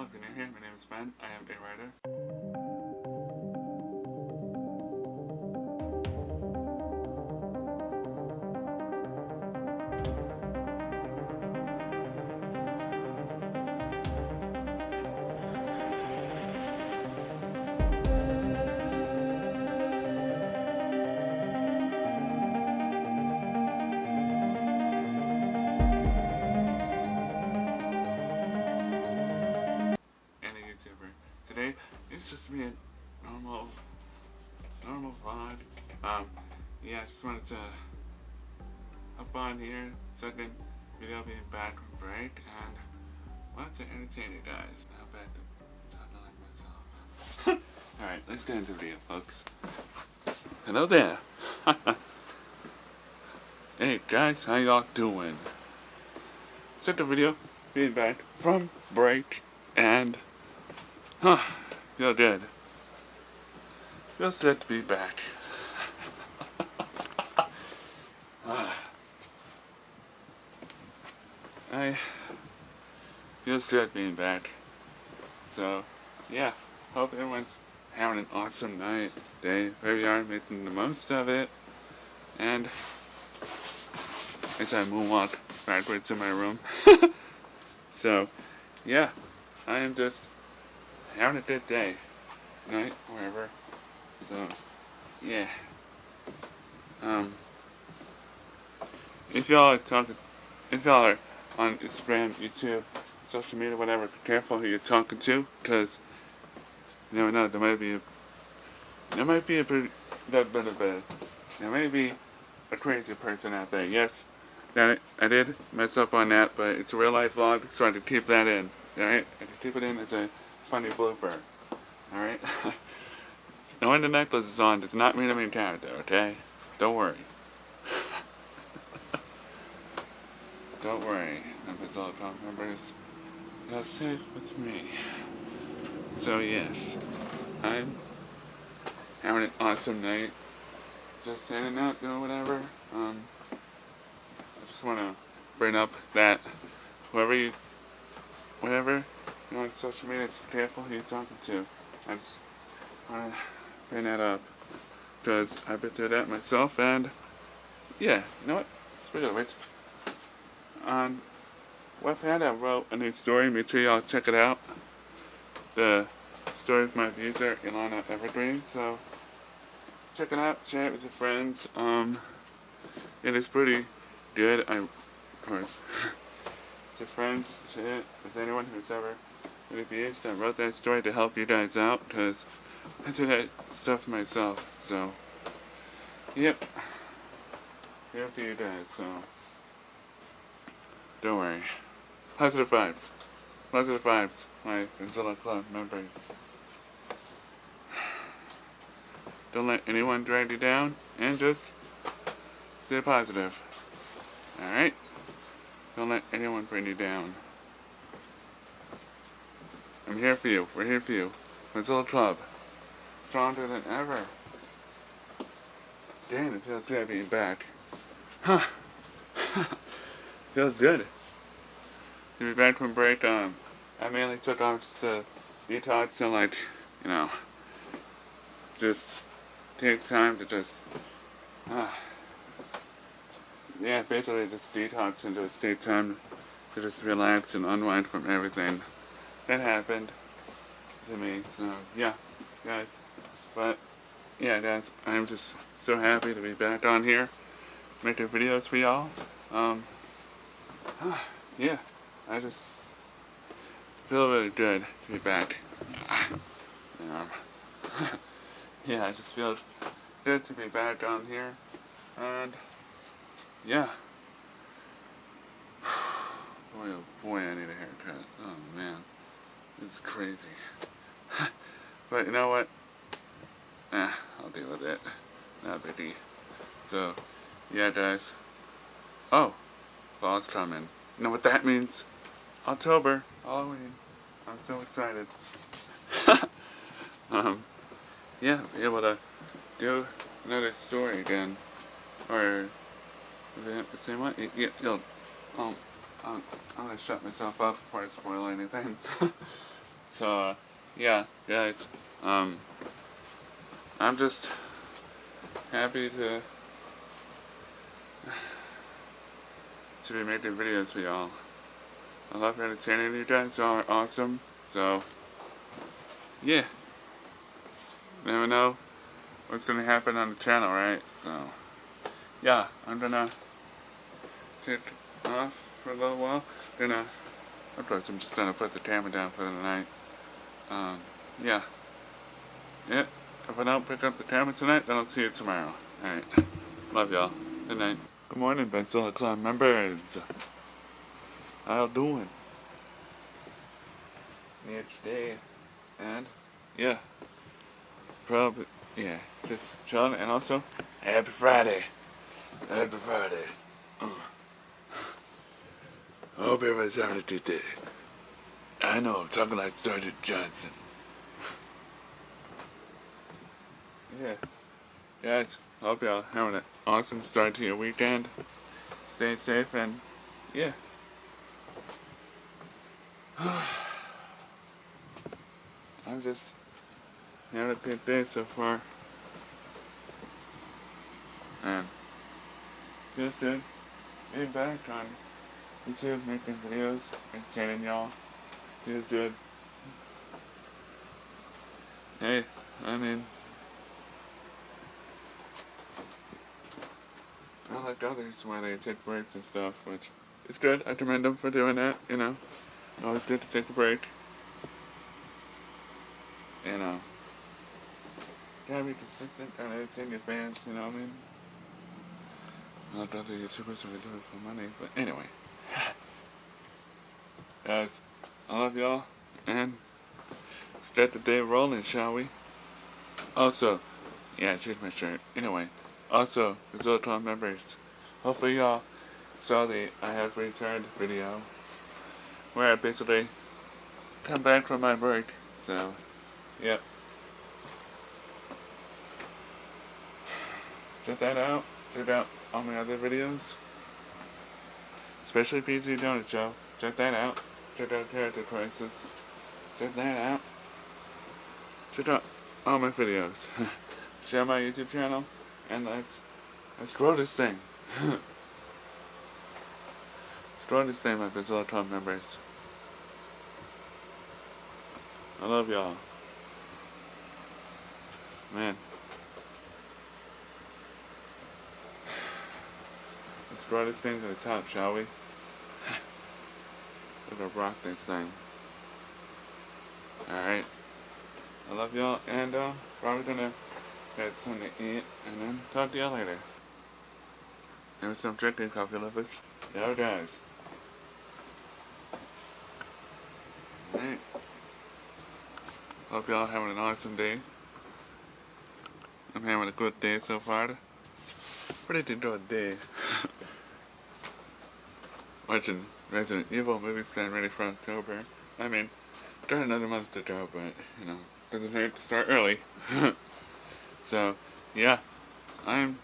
channel. If you're new here, my name is Ben. I am a writer. Today, it's just me a normal vlog. Yeah, I just wanted to hop on here, second video being back from break, and wanted to entertain you guys. Now back to talking like myself. Alright, let's get into the video, folks. Hello there. Hey guys, how y'all doing? Second video being back from break, and feel good. Feels good to be back. I feels good being back. So, yeah. Hope everyone's having an awesome night, day, wherever you are, making the most of it. And as I moonwalk backwards in my room. So, yeah. I am just having a good day, night, wherever. So, yeah. If y'all are on Instagram, YouTube, social media, whatever, be careful who you're talking to, because you never know. There might be a crazy person out there. Yes, I did mess up on that, but it's a real life vlog, so I had to keep that in. Alright, I had to keep it in as a funny blooper. Alright? Knowing the necklace is on does not mean I'm in character, okay? Don't worry. Don't worry. Benzilla Club Members, you're safe with me. So yes, I'm having an awesome night. Just hanging out, doing whatever. I just want to bring up that whatever you know, on social media, just careful who you're talking to. I just want to bring that up because I've been through that myself, and yeah, you know what? Speaking of which, on Wattpad I wrote a new story. Make sure y'all check it out. The story of my user Ilana Evergreen. So check it out, share it with your friends. It is pretty good. Of course. Your friends, share it with anyone who's ever been abused. I wrote that story to help you guys out because I do that stuff myself. So, yep. Here for you guys, so don't worry. Positive vibes. Positive vibes, my Benzilla Club members. Don't let anyone drag you down, and just stay positive. Alright? Don't let anyone bring you down. I'm here for you. We're here for you. Benzilla Club. Stronger than ever. Damn, it feels good being back. Huh. Feels good to be back from break. I mainly took off just to detox and, like, you know, just take time to just yeah, basically just detox and just take time to just relax and unwind from everything that happened to me. So yeah, guys. But yeah, guys, I'm just so happy to be back on here making videos for y'all. Yeah, I just feel really good to be back. Yeah, I just feel good to be back on here, and yeah. Boy, oh boy, I need a haircut. Oh man, it's crazy. But you know what? I'll deal with it. Not biggie. So, yeah, guys. Oh, fall's coming. You know what that means? October, Halloween. I'm so excited. Yeah, be able to do another story again, or the same one. I'm gonna shut myself up before I spoil anything. So, yeah, guys, I'm just happy to be making videos for y'all. I love entertaining you guys. Y'all are awesome. So, yeah. Never know what's gonna happen on the channel, right? So, yeah, I'm gonna take off for a little while. Of course, I'm just gonna put the camera down for the night. Yeah. Yeah. If I don't pick up the camera tonight, then I'll see you tomorrow. Alright. Love y'all. Good night. Good morning, Benzilla Club Members. How y'all doing? Each day. And, yeah. Probably, yeah. Just chilling. And also, happy Friday. Happy Friday. I hope everybody's having a good day. I know, I'm talking like Sergeant Johnson. Yeah. Guys, I hope y'all having an awesome start to your weekend. Stay safe and, yeah. I'm just having a good day so far. And just being back on YouTube, making videos, entertaining y'all. Feels good. Hey, I mean, I like others when they take breaks and stuff, which is good. I commend them for doing that, you know. Always good to take a break. You know, gotta be consistent and entertain your fans, you know what I mean? I like other YouTubers when they do it for money, but anyway. Guys, I love y'all, and let's get the day rolling, shall we? Also, yeah, I changed my shirt. Anyway, also, Benzilla Club Members, hopefully y'all saw the I Have Returned video, where I basically come back from my break, so, yep. Check that out. Check out all my other videos, especially PZ Donut Show. Check that out. Check out Character Crisis. Check that out. Check out all my videos. Share my YouTube channel, and let's grow this thing. Let's grow this thing, my Benzilla Club Members. I love y'all. Man. Let's grow this thing to the top, shall we? We're gonna rock this thing. Alright. I love y'all, and probably gonna get something to eat, and then talk to y'all later. And some drinking coffee lovers. Yo guys. Alright. Hope y'all having an awesome day. I'm having a good day so far. Pretty good day. Watching Resident Evil movies getting ready for October. I mean, got another month to go, but, you know, doesn't hurt to start early. So, yeah, I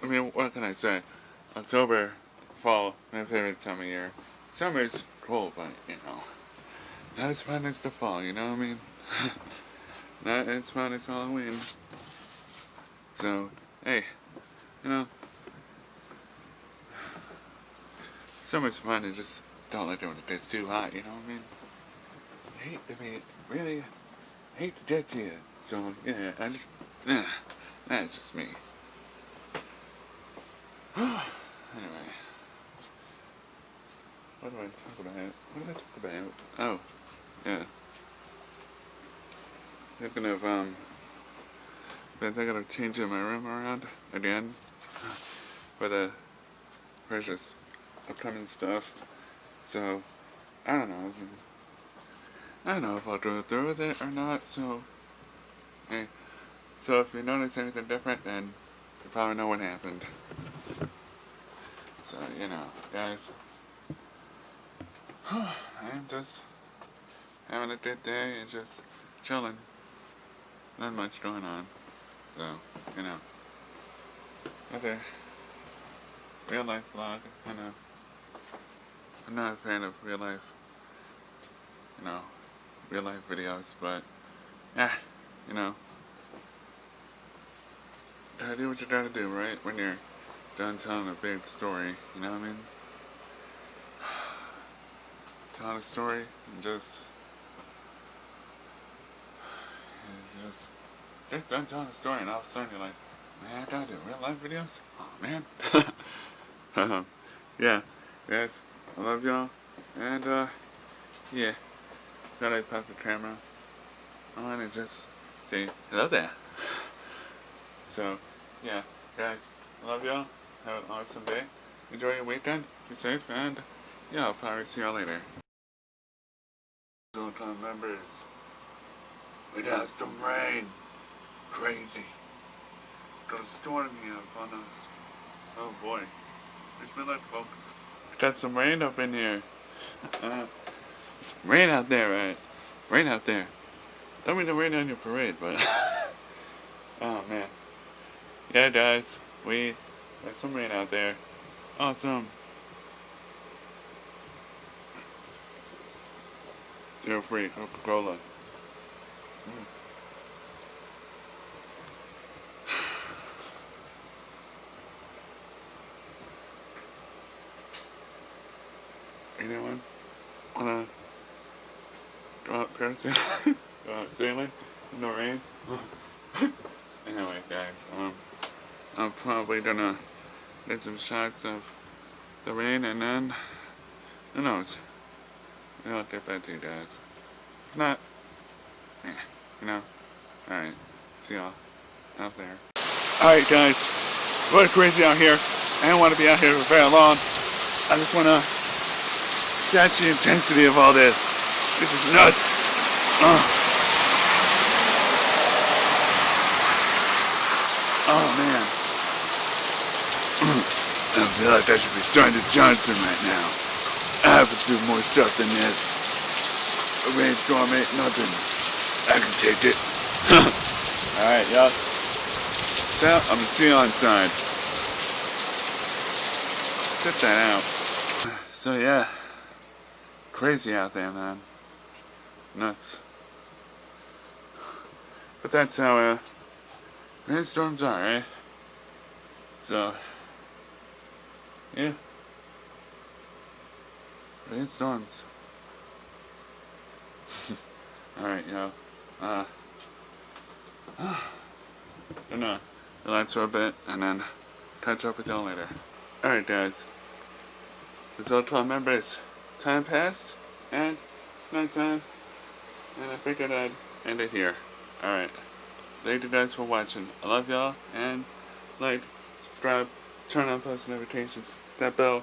mean, what can I say? October, fall, my favorite time of year. Summer's cold, but, you know, not as fun as the fall, you know what I mean? Not as fun as Halloween. So, hey, you know, summer's fun, and just don't like it when it gets too hot, you know what I mean? Really hate to get to you. So, yeah, that's just me. Anyway, what do I talk about? What did I talk about? Oh, yeah. Thinking of, been thinking of changing my room around again for the precious upcoming stuff. So, I don't know if I'll go through with it or not, so, hey. So if you notice anything different, then you probably know what happened. So, you know, guys, I'm just having a good day and just chilling. Not much going on. So, you know, another real life vlog. I know I'm not a fan of real life you know, real life videos, but yeah, you know, gotta do what you gotta do, right? When you're done telling a big story, you know what I mean? Telling a story and just get done telling a story, and all of a sudden you're like, man, I gotta do real life videos? Oh man. Yeah, guys, I love y'all, and yeah, gotta pop the camera on and just say hello there. So, yeah, guys, I love y'all. Have an awesome day. Enjoy your weekend. Be safe, and yeah, I'll probably see y'all later. Benzilla Club Members, we got some rain. Crazy. Got a storm here up on us. Oh boy. Wish me luck, folks. We got some rain up in here. It's rain out there, right? Rain out there. Don't mean to rain on your parade, but oh man. Yeah, guys, we got some rain out there. Awesome. Zero free Coca-Cola. Anyone wanna go out parasailing? Go out sailing in the rain? Anyway, guys, I'm probably gonna get some shots of the rain, and then who knows? Maybe I'll get back to you guys. If not, yeah, you know. Alright, see y'all out there. Alright, guys, really crazy out here. I don't want to be out here for very long. I just wanna catch the intensity of all this. This is nuts. Oh man. I feel like I should be starting to Johnson right now. I have to do more stuff than this. A rainstorm ain't nothing. I can take it. Alright, y'all. So, I'm gonna see you inside. Check that out. So yeah. Crazy out there, man. Nuts. But that's how rainstorms are, right? So yeah. Rainstorms. Alright, yo. Gonna relax for a bit and then catch up with y'all later. Alright, guys. Benzilla Club Members. Time passed, and it's night time, and I figured I'd end it here. Alright. Thank you guys for watching. I love y'all, and like, subscribe, turn on post notifications, that bell,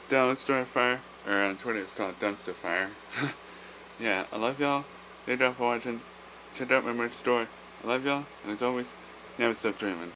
down Story Fire, or on Twitter it's called Dumpster Fire. Yeah, I love y'all. Thank y'all for watching. Check out my merch store. I love y'all, and as always, never stop dreaming.